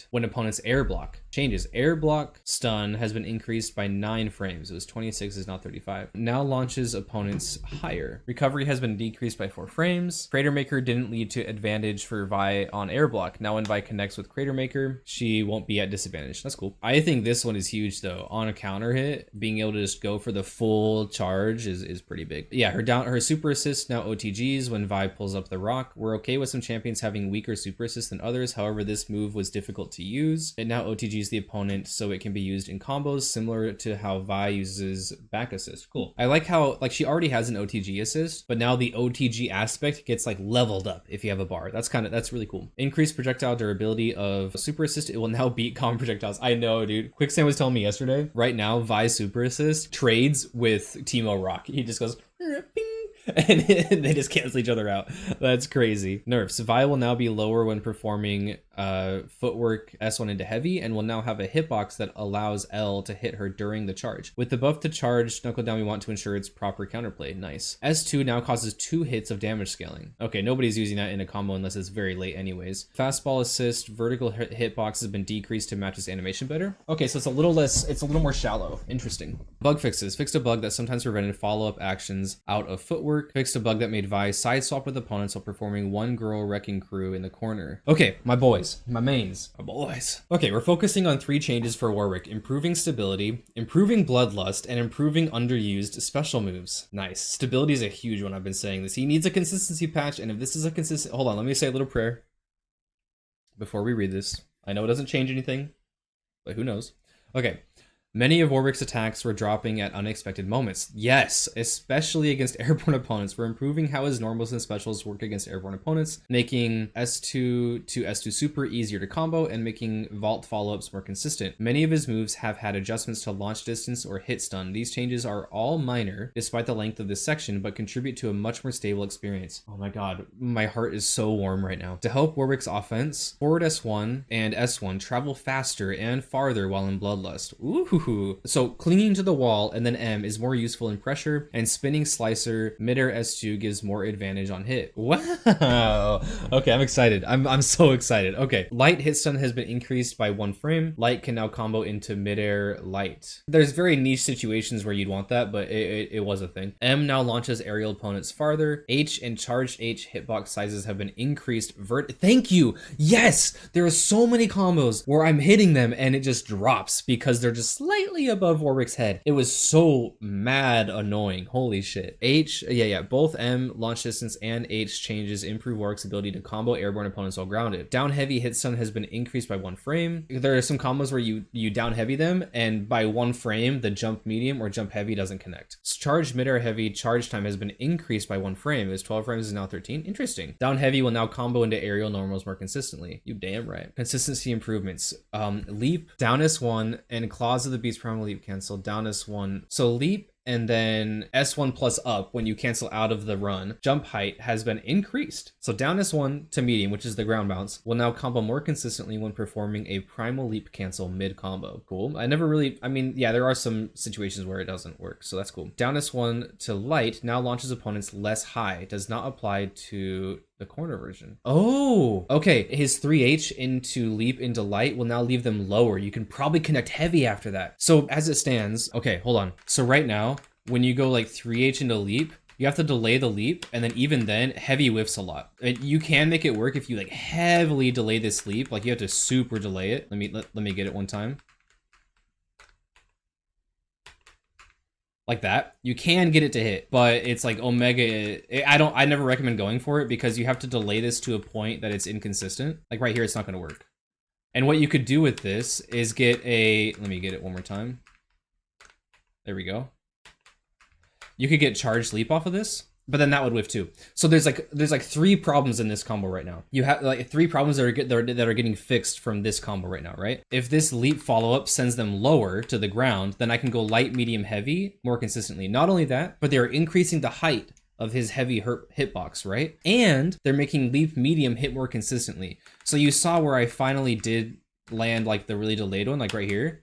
when opponents air block. Changes. Air block stun has been increased by 9 frames. It was 26, is now 35. Now launches opponents higher. Recovery has been decreased by 4 frames. Crater Maker didn't lead to advantage for Vi on air block. Now when Vi connects with Crater Maker, she won't be at disadvantage. That's cool. I think this one is huge though. On a counter hit, being able to just go for the full charge is pretty big. Yeah, her super assist now OTGs when Vi pulls up the rock. We're okay with some champions having weaker super assist than others. However, this move was difficult to use. It now OTGs the opponent so it can be used in combos similar to how Vi uses back assist. Cool. I like how like she already has an OTG assist, but now the OTG aspect gets like leveled up if you have a bar. That's really cool. Increased projectile durability of super assist. It will now beat common projectiles. I know, dude. Quicksand was telling me yesterday. Right now, Vi's super assist trades with Teemo Rock. He just goes ping, and they just cancel each other out. That's crazy. Nerfs. Vi will now be lower when performing footwork S1 into heavy and will now have a hitbox that allows L to hit her during the charge. With the buff to charge knuckle down, we want to ensure it's proper counterplay. Nice. S2 now causes 2 hits of damage scaling. Okay, nobody's using that in a combo unless it's very late anyways. Fastball assist, vertical hitbox has been decreased to match its animation better. Okay, so it's a little more shallow. Interesting. Bug fixes. Fixed a bug that sometimes prevented follow-up actions out of footwork. Fixed a bug that made Vi side swap with opponents while performing one girl wrecking crew in the corner. Okay, my boys, my mains, my boys. Okay, we're focusing on 3 changes for Warwick: improving stability, improving bloodlust, and improving underused special moves. Nice. Stability is a huge one. I've been saying this. He needs a consistency patch, and if this is a consistent, hold on, let me say a little prayer before we read this. I know it doesn't change anything, but who knows? Okay. Many of Warwick's attacks were dropping at unexpected moments. Yes, especially against airborne opponents. We're improving how his normals and specials work against airborne opponents, making S2 to S2 super easier to combo and making vault follow-ups more consistent. Many of his moves have had adjustments to launch distance or hit stun. These changes are all minor, despite the length of this section, but contribute to a much more stable experience. Oh my god, my heart is so warm right now. To help Warwick's offense, forward S1 and S1 travel faster and farther while in Bloodlust. Ooh. So clinging to the wall and then M is more useful in pressure, and spinning slicer mid-air S2 gives more advantage on hit. Wow. Okay, I'm excited. I'm so excited. Okay, light hit stun has been increased by 1 frame. Light can now combo into mid-air light. There's very niche situations where you'd want that, but it was a thing. M now launches aerial opponents farther. H and charged H hitbox sizes have been increased. Thank you. Yes, there are so many combos where I'm hitting them and it just drops because they're just slightly above Warwick's head. It was so mad annoying. Holy shit. H, yeah, both M launch distance and H changes improve Warwick's ability to combo airborne opponents while grounded. Down heavy hit stun has been increased by 1 frame. There are some combos where you down heavy them, and by 1 frame the jump medium or jump heavy doesn't connect. Charged mid-air heavy charge time has been increased by 1 frame. It was 12 frames, is now 13. Interesting. Down heavy will now combo into aerial normals more consistently. You damn right. Consistency improvements. Leap, down S1, and claws of the beast primal leap cancel. Down S1. So leap and then S1 plus up when you cancel out of the run. Jump height has been increased. So down S1 to medium, which is the ground bounce, will now combo more consistently when performing a primal leap cancel mid combo. Cool. Yeah, there are some situations where it doesn't work, so that's cool. Down S1 to light now launches opponents less high. Does not apply to the corner version. Oh, okay. His 3H into leap into light will now leave them lower. You can probably connect heavy after that. So as it stands, okay, hold on. So right now, when you go like 3H into leap, you have to delay the leap, and then even then, heavy whiffs a lot. You can make it work if you like heavily delay this leap. Like you have to super delay it. Let me get it one time. Like that. You can get it to hit, but it's like Omega. I never recommend going for it because you have to delay this to a point that it's inconsistent. Like right here, it's not going to work. And what you could do with this is get a, let me get it one more time. There we go. You could get charged leap off of this, but then that would whiff too. So there's like 3 problems in this combo right now. You have like 3 problems that are getting fixed from this combo right now, right? If this leap follow-up sends them lower to the ground, then I can go light, medium, heavy more consistently. Not only that, but they're increasing the height of his heavy hitbox, right? And they're making leap medium hit more consistently. So you saw where I finally did land like the really delayed one, like right here,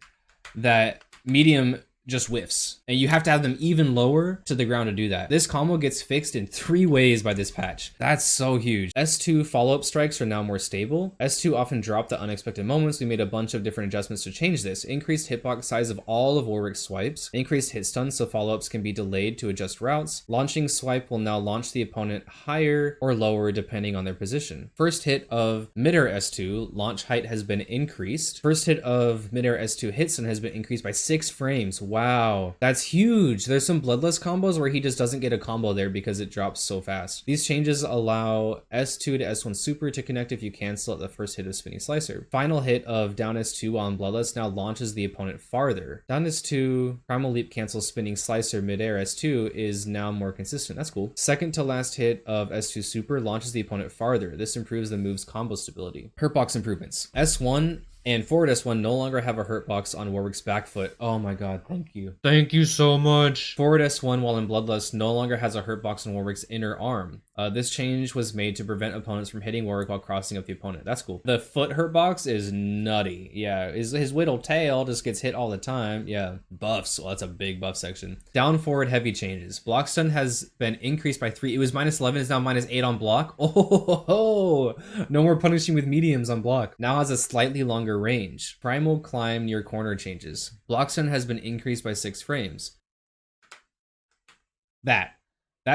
that medium just whiffs, and you have to have them even lower to the ground to do that. This combo gets fixed in 3 ways by this patch. That's so huge. S2 follow-up strikes are now more stable. S2 often drop at unexpected moments. We made a bunch of different adjustments to change this. Increased hitbox size of all of Warwick's swipes. Increased hit stun so follow-ups can be delayed to adjust routes. Launching swipe will now launch the opponent higher or lower depending on their position. First hit of mid-air S2 launch height has been increased. First hit of mid-air S2 hit stun has been increased by 6 frames. Wow, that's huge. There's some bloodless combos where he just doesn't get a combo there because it drops so fast. These changes allow S2 to S1 super to connect if you cancel at the first hit of spinning slicer. Final hit of down S2 while in bloodless now launches the opponent farther. Down S2 primal leap cancel spinning slicer midair S2 is now more consistent. That's cool. Second to last hit of S2 super launches the opponent farther. This improves the move's combo stability. Hurtbox improvements. S1 and forward S1 no longer have a hurt box on Warwick's back foot. Oh my god, thank you. Thank you so much. Forward S1 while in Bloodlust no longer has a hurt box on Warwick's inner arm. This change was made to prevent opponents from hitting Warwick while crossing up the opponent. That's cool. The foot hurt box is nutty. Yeah, his whittle tail just gets hit all the time. Yeah, buffs. Well, that's a big buff section. Down forward heavy changes. Block stun has been increased by 3. It was -11, is now -8 on block. Oh, no more punishing with mediums on block. Now has a slightly longer range. Primal climb near corner changes. Block stun has been increased by 6 frames. That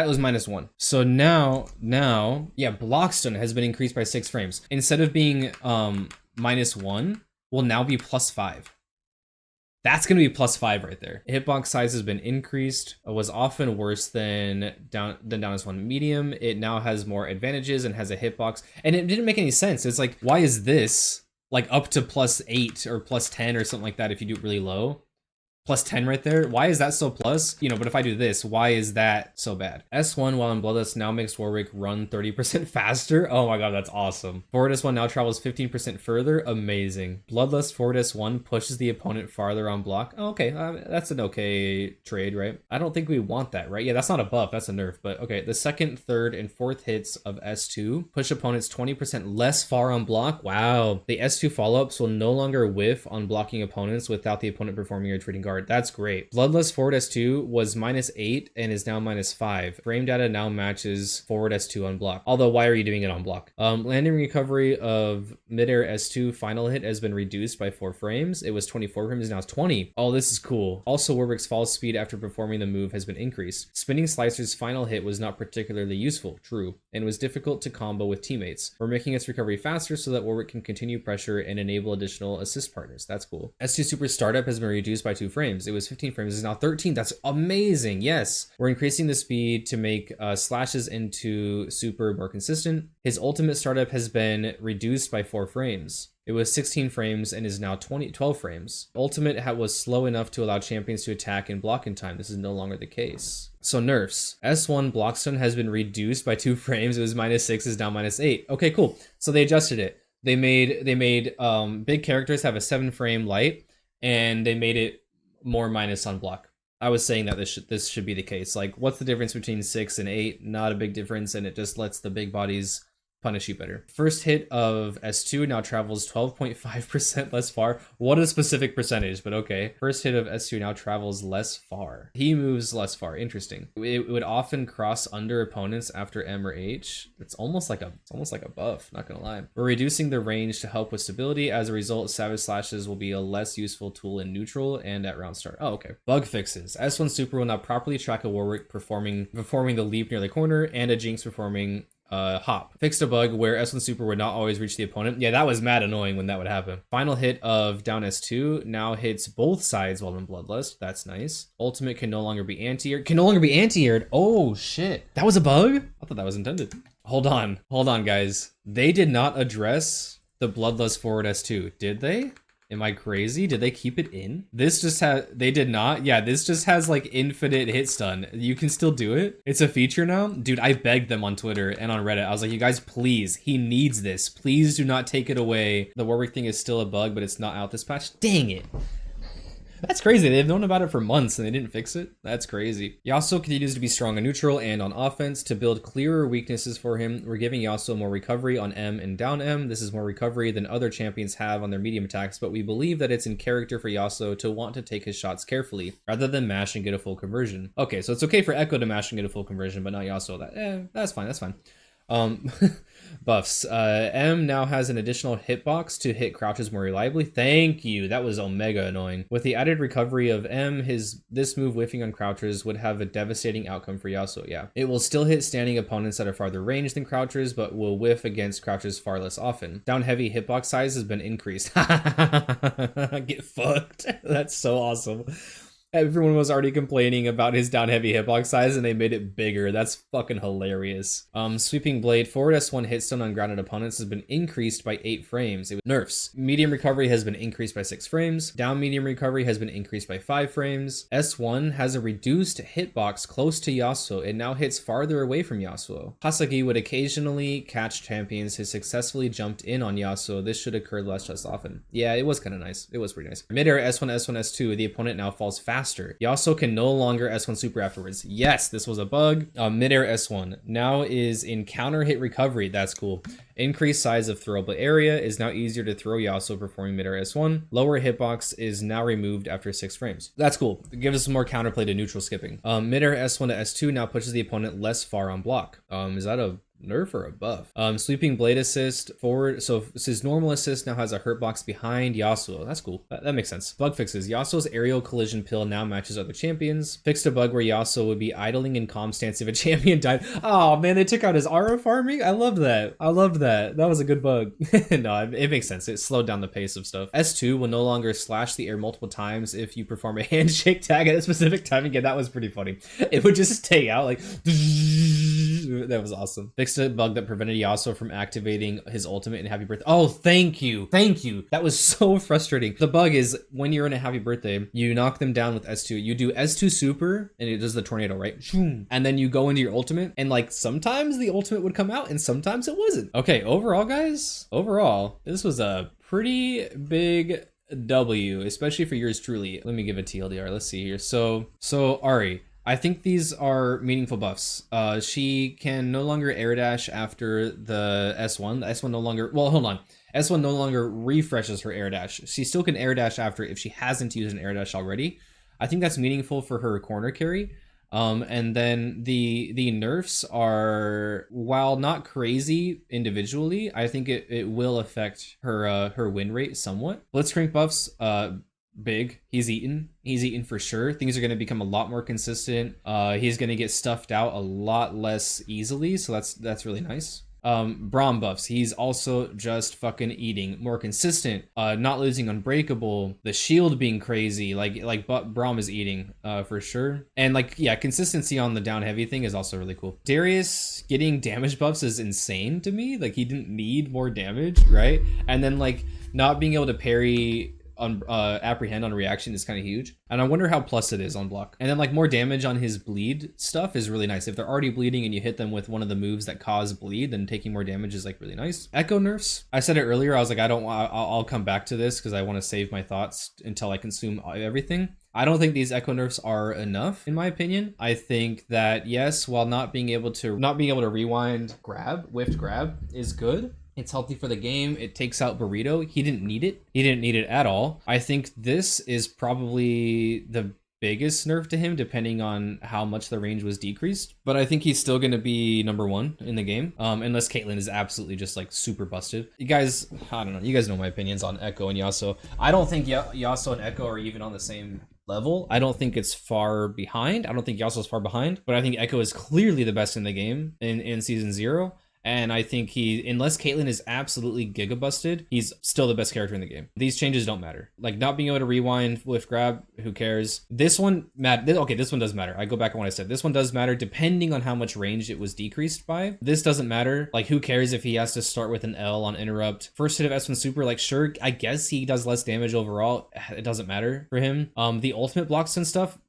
was -1. So now, yeah, block stun has been increased by 6 frames. Instead of being -1, will now be +5. That's gonna be +5 right there. Hitbox size has been increased. It was often worse than down as 1 medium. It now has more advantages and has a hitbox. And it didn't make any sense. It's like, why is this like up to +8 or +10 or something like that if you do it really low? +10 right there. Why is that so plus? You know, but if I do this, why is that so bad? S1 while in Bloodlust now makes Warwick run 30% faster. Oh my god, that's awesome. Forward S1 now travels 15% further. Amazing. Bloodlust forward S1 pushes the opponent farther on block. Oh, okay, that's an okay trade, right? I don't think we want that, right? Yeah, that's not a buff, that's a nerf, but okay. The second, third, and fourth hits of S2 push opponents 20% less far on block. Wow. The S2 follow-ups will no longer whiff on blocking opponents without the opponent performing a retreating guard. That's great. Bloodlust forward S2 was -8 and is now -5. Frame data now matches forward S2 on block. Although, why are you doing it on block? Landing recovery of midair S2 final hit has been reduced by 4 frames. It was 24 frames, now it's 20. Oh, this is cool. Also, Warwick's fall speed after performing the move has been increased. Spinning Slicer's final hit was not particularly useful, true, and was difficult to combo with teammates. We're making its recovery faster so that Warwick can continue pressure and enable additional assist partners. That's cool. S2 Super Startup has been reduced by 2 frames. It was 15 frames, it's now 13. That's amazing. Yes, we're increasing the speed to make slashes into super more consistent. His ultimate startup has been reduced by 4 frames. It was 16 frames and is now 12 frames. Ultimate was slow enough to allow champions to attack and block in time. This is no longer the case. So nerfs. S1 block stun has been reduced by 2 frames. It was -6, is now -8. Okay, cool. So they adjusted it. They made big characters have a 7 frame light, and they made it more minus on block. I was saying that this should be the case. Like, what's the difference between 6 and 8? Not a big difference, and it just lets the big bodies punish you better. First hit of S2 now travels 12.5% less far. What a specific percentage, but okay. First hit of S2 now travels less far. He moves less far. Interesting. It would often cross under opponents after M or H. It's almost like a buff, not gonna lie. We're reducing the range to help with stability. As a result, Savage Slashes will be a less useful tool in neutral and at round start. Oh, okay. Bug fixes. S1 Super will now properly track a Warwick performing the leap near the corner and a Jinx performing hop. Fixed a bug where S1 Super would not always reach the opponent. Yeah, that was mad annoying when that would happen. Final hit of down S2 now hits both sides while in Bloodlust. That's nice. Ultimate can no longer be anti-aired. Oh shit. That was a bug? I thought that was intended. Hold on, guys. They did not address the Bloodlust forward S2, did they? Am I crazy? Did they keep it in? They did not? Yeah, this just has like infinite hit stun. You can still do it? It's a feature now? Dude, I begged them on Twitter and on Reddit. I was like, you guys, please, he needs this. Please do not take it away. The Warwick thing is still a bug, but it's not out this patch. Dang it. That's crazy. They've known about it for months and they didn't fix it. That's crazy. Yasuo continues to be strong on neutral and on offense. To build clearer weaknesses for him, we're giving Yasuo more recovery on M and down M. This is more recovery than other champions have on their medium attacks, but we believe that it's in character for Yasuo to want to take his shots carefully rather than mash and get a full conversion. Okay, so it's okay for Ekko to mash and get a full conversion, but not Yasuo. That's fine. Buffs. M now has an additional hitbox to hit crouches more reliably. Thank you. That was omega annoying. With the added recovery of M, this move whiffing on crouches would have a devastating outcome for Yasuo. Yeah. It will still hit standing opponents at a farther range than crouches, but will whiff against crouches far less often. Down heavy hitbox size has been increased. Get fucked. That's so awesome. Everyone was already complaining about his down heavy hitbox size and they made it bigger. That's fucking hilarious. Sweeping blade forward S1 hit stun on grounded opponents has been increased by 8 frames. It was nerfs. Medium recovery has been increased by 6 frames. Down medium recovery has been increased by 5 frames. S1 has a reduced hitbox close to Yasuo. It now hits farther away from Yasuo. Hasagi would occasionally catch champions who successfully jumped in on Yasuo. This should occur less often. Yeah, it was kind of nice. It was pretty nice. Midair S1, S2, the opponent now falls faster faster. Yasuo can no longer S1 super afterwards. Yes, this was a bug. Mid-air S1 now is in counter hit recovery. That's cool. Increased size of throwable area is now easier to throw Yasuo performing mid-air S1. Lower hitbox is now removed after 6 frames. That's cool. It gives us more counterplay to neutral skipping. Mid-air S1 to S2 now pushes the opponent less far on block. Is that a nerf or a buff? Sweeping blade assist forward. So his normal assist now has a hurt box behind Yasuo. That's cool. That makes sense. Bug fixes. Yasuo's aerial collision pill now matches other champions. Fixed a bug where Yasuo would be idling in calm stance if a champion died. Oh man, they took out his aura farming. I love that. I loved that. That was a good bug. No, it makes sense. It slowed down the pace of stuff. S2 will no longer slash the air multiple times if you perform a handshake tag at a specific time. Again, that was pretty funny. It would just stay out like that was awesome. Fixed a bug that prevented Yasuo from activating his ultimate in Happy Birthday. Oh, thank you. Thank you. That was so frustrating. The bug is when you're in a Happy Birthday, you knock them down with S2. You do S2 super and it does the tornado, right? And then you go into your ultimate and like sometimes the ultimate would come out and sometimes it wasn't. Okay, overall guys, this was a pretty big W, especially for yours truly. Let me give a TLDR. Let's see here. So Ahri, I think these are meaningful buffs. She can no longer air dash after the S1. The S1 no longer, well, hold on. S1 no longer refreshes her air dash. She still can air dash after if she hasn't used an air dash already. I think that's meaningful for her corner carry. And then the nerfs are, while not crazy individually, I think it will affect her win rate somewhat. Blitzcrank buffs, big. He's eaten for sure. Things are going to become a lot more consistent. He's going to get stuffed out a lot less easily, so that's really nice. Braum buffs, he's also just fucking eating, more consistent, not losing unbreakable, the shield being crazy, like Braum is eating for sure. And like, yeah, consistency on the down heavy thing is also really cool. Darius getting damage buffs is insane to me. Like, he didn't need more damage, right? And then like not being able to parry on apprehend on reaction is kind of huge, and I wonder how plus it is on block. And then like more damage on his bleed stuff is really nice. If they're already bleeding and you hit them with one of the moves that cause bleed, then taking more damage is like really nice. Ekko nerfs, I said it earlier, I was like, I'll come back to this because I want to save my thoughts until I consume everything. I don't think these Ekko nerfs are enough, in my opinion. I think that yes, while not being able to rewind whiffed grab is good. It's healthy for the game. It takes out Burrito. He didn't need it. He didn't need it at all. I think this is probably the biggest nerf to him, depending on how much the range was decreased. But I think he's still going to be number 1 in the game, unless Caitlyn is absolutely just like super busted. You guys, I don't know. You guys know my opinions on Ekko and Yasuo. I don't think Yasuo and Ekko are even on the same level. I don't think it's far behind. I don't think Yasuo's far behind, but I think Ekko is clearly the best in the game in season 0. And I think unless Caitlyn is absolutely giga busted, he's still the best character in the game. These changes don't matter. Like not being able to rewind with grab, who cares? This one okay, this one does matter. I go back on what I said. This one does matter depending on how much range it was decreased by. This doesn't matter. Like who cares if he has to start with an L on interrupt? First hit of S1 super, like sure, I guess he does less damage overall. It doesn't matter for him. The ultimate blocks and stuff,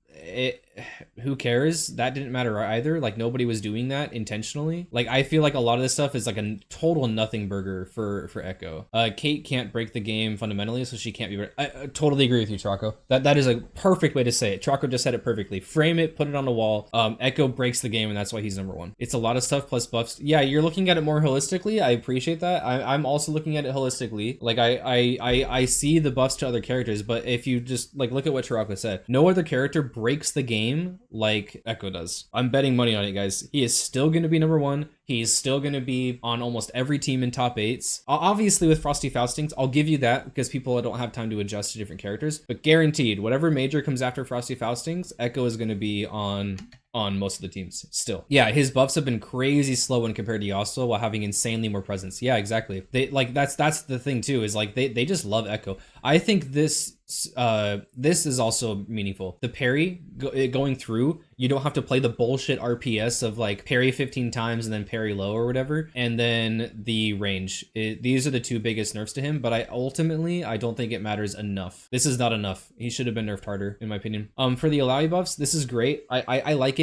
who cares? That didn't matter either. Like nobody was doing that intentionally. Like I feel like a lot of this stuff is like a total nothing burger for Ekko. Kate can't break the game fundamentally, so she can't be. I totally agree with you, Traco. That is a perfect way to say it. Traco just said it perfectly. Frame it, put it on the wall. Ekko breaks the game, and that's why he's number 1. It's a lot of stuff plus buffs. Yeah, you're looking at it more holistically. I appreciate that. I'm also looking at it holistically. Like I see the buffs to other characters, but if you just like look at what Traco said, no other character breaks the game like Ekko does. I'm betting money on it, guys. He is still going to be number 1. He's still going to be on almost every team in top 8s. Obviously with Frosty Faustings, I'll give you that because people don't have time to adjust to different characters, but guaranteed, whatever major comes after Frosty Faustings, Ekko is going to be on most of the teams still. Yeah, his buffs have been crazy slow when compared to Yasuo while having insanely more presence. Yeah, exactly. They like that's the thing too, is like they just love Ekko. I think this is also meaningful. The parry going through, you don't have to play the bullshit RPS of like parry 15 times and then parry low or whatever. And then the range. These are the 2 biggest nerfs to him, but I don't think it matters enough. This is not enough. He should have been nerfed harder, in my opinion. For the Illaoi buffs, this is great. I like it.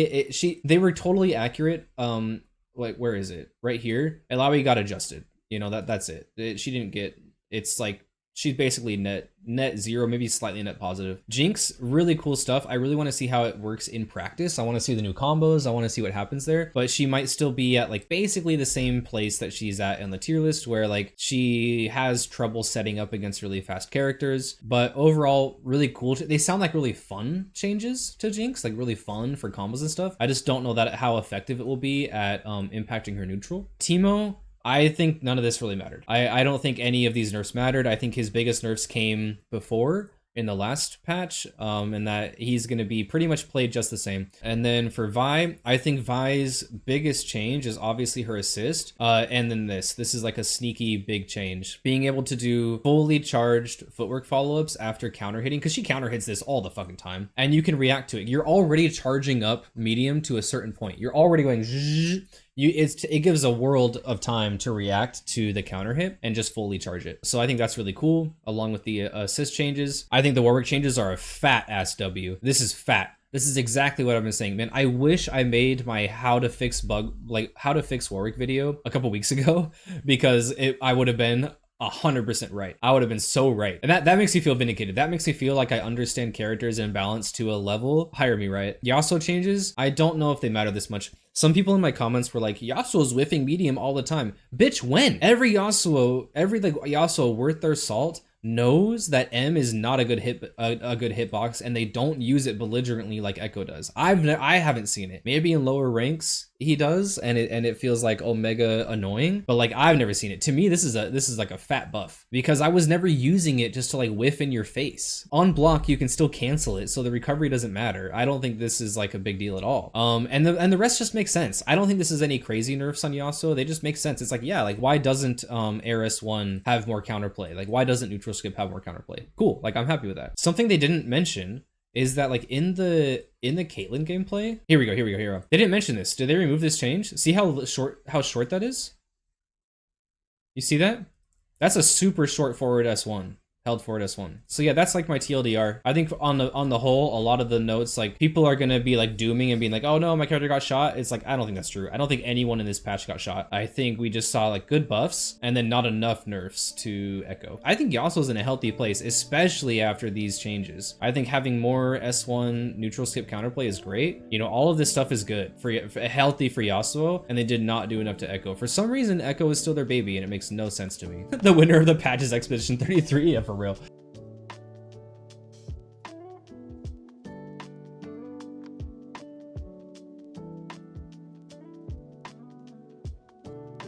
They were totally accurate. Like where is it? Right here. Illaoi got adjusted. You know, that's it. She didn't get. It's like She's basically net zero, maybe slightly net positive. Jinx, really cool stuff. I really want to see how it works in practice. I want to see the new combos. I want to see what happens there, but she might still be at like basically the same place that she's at in the tier list, where like she has trouble setting up against really fast characters. But overall, really cool. They sound like really fun changes to Jinx, like really fun for combos and stuff. I just don't know that how effective it will be at impacting her neutral. Teemo, I think none of this really mattered. I don't think any of these nerfs mattered. I think his biggest nerfs came before in the last patch, and that he's going to be pretty much played just the same. And then for Vi, I think Vi's biggest change is obviously her assist, and then this is like a sneaky big change, being able to do fully charged footwork follow-ups after counter hitting, because she counter hits this all the fucking time, and you can react to it. You're already charging up medium to a certain point. You're already going zzz. It gives a world of time to react to the counter hit and just fully charge it. So I think that's really cool, along with the assist changes. I think the Warwick changes are a fat ass W. This is fat. This is exactly what I've been saying, man. I wish I made my how to fix Warwick video a couple weeks ago, because I would have been 100% right. I would have been so right. And that makes me feel vindicated. That makes me feel like I understand characters and balance to a level. Hire me, right? Yasuo changes, I don't know if they matter this much. Some people in my comments were like, Yasuo's whiffing medium all the time. Bitch, when? Every Yasuo worth their salt knows that M is not a good hitbox, and they don't use it belligerently like Ekko does. I haven't seen it. Maybe in lower ranks he does, and it feels like omega annoying, but like I've never seen it. To me, this is like a fat buff, because I was never using it just to like whiff in your face. On block you can still cancel it, so the recovery doesn't matter. I don't think this is like a big deal at all. And the rest just makes sense. I don't think this is any crazy nerfs on Yasuo. They just make sense. It's like, yeah, like why doesn't ARS1 have more counterplay? Like why doesn't neutral skip have more counterplay? Cool, like I'm happy with that. Something they didn't mention is that like in the Caitlyn gameplay, here we go. They didn't mention this. Did they remove this change? See how short that is? You see that? That's a super short forward S1. Held forward S1. So yeah, that's like my TLDR. I think on the whole, a lot of the notes, like people are gonna be like dooming and being like, oh no, my character got shot. It's like, I don't think that's true. I don't think anyone in this patch got shot. I think we just saw like good buffs and then not enough nerfs to Ekko. I think Yasuo's in a healthy place, especially after these changes. I think having more S1 neutral skip counterplay is great. You know, all of this stuff is good for healthy for Yasuo, and they did not do enough to Ekko. For some reason, Ekko is still their baby, and it makes no sense to me. The winner of the patch is Expedition 33. Yeah, for real.